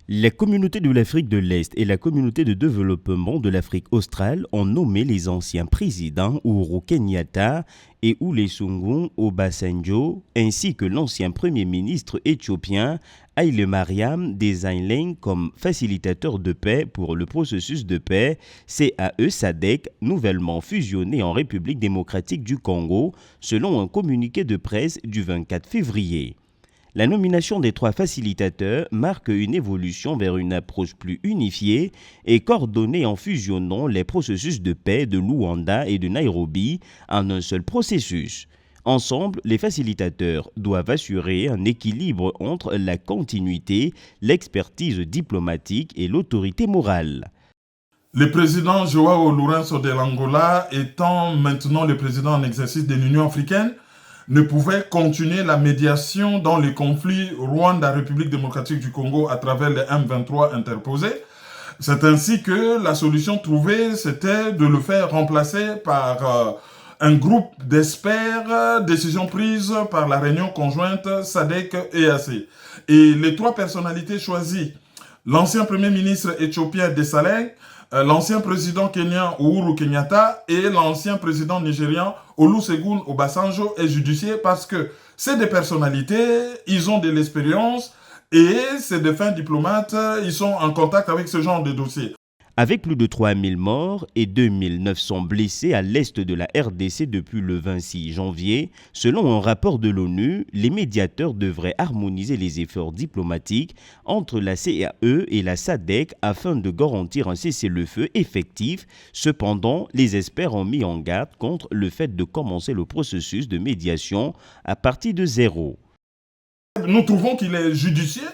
La communauté de l'Afrique de l'Est et la communauté de développement de l'Afrique australe ont nommé les anciens présidents Uhuru Kenyatta et Olusegun Obasanjo, ainsi que l'ancien premier ministre éthiopien Haile Mariam Desalegn comme facilitateurs de paix pour le processus de paix CAE-SADC, nouvellement fusionné en République démocratique du Congo, selon un communiqué de presse du 24 février. La nomination des trois facilitateurs marque une évolution vers une approche plus unifiée et coordonnée en fusionnant les processus de paix de Luanda et de Nairobi en un seul processus. Ensemble, les facilitateurs doivent assurer un équilibre entre la continuité, l'expertise diplomatique et l'autorité morale. Le président João Lourenço de l'Angola, étant maintenant le président en exercice de l'Union africaine, ne pouvait continuer la médiation dans les conflits Rwanda-République démocratique du Congo à travers les M23 interposés. C'est ainsi que la solution trouvée, c'était de le faire remplacer par un groupe d'experts, décision prise par la réunion conjointe SADC-EAC. Et les trois personnalités choisies, l'ancien premier ministre éthiopien Desalegn, l'ancien président kenyan Uhuru Kenyatta et l'ancien président nigérian Olusegun Obasanjo est judicié parce que c'est des personnalités, ils ont de l'expérience et c'est des fins diplomates, ils sont en contact avec ce genre de dossiers. Avec plus de 3000 morts et 2900 blessés à l'est de la RDC depuis le 26 janvier, selon un rapport de l'ONU, les médiateurs devraient harmoniser les efforts diplomatiques entre la CAE et la SADC afin de garantir un cessez-le-feu effectif. Cependant, les experts ont mis en garde contre le fait de commencer le processus de médiation à partir de zéro. Nous trouvons qu'il est judicieux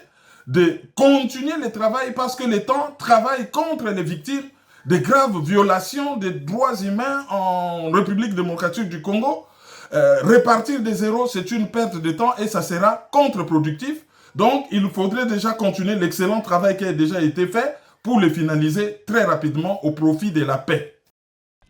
de continuer le travail parce que l'État travaille contre les victimes de graves violations des droits humains en République démocratique du Congo. Repartir de zéro, c'est une perte de temps et ça sera contre-productif. Donc, il faudrait déjà continuer l'excellent travail qui a déjà été fait pour le finaliser très rapidement au profit de la paix.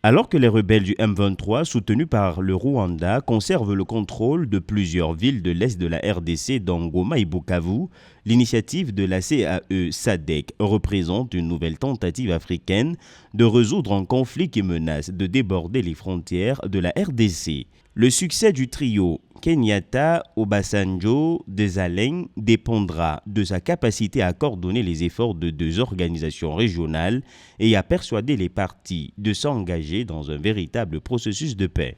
Alors que les rebelles du M23, soutenus par le Rwanda, conservent le contrôle de plusieurs villes de l'est de la RDC, dont Goma et Bukavu, l'initiative de la CAE-SADC représente une nouvelle tentative africaine de résoudre un conflit qui menace de déborder les frontières de la RDC. Le succès du trio Kenyatta, Obasanjo, Desalegn dépendra de sa capacité à coordonner les efforts de deux organisations régionales et à persuader les parties de s'engager dans un véritable processus de paix.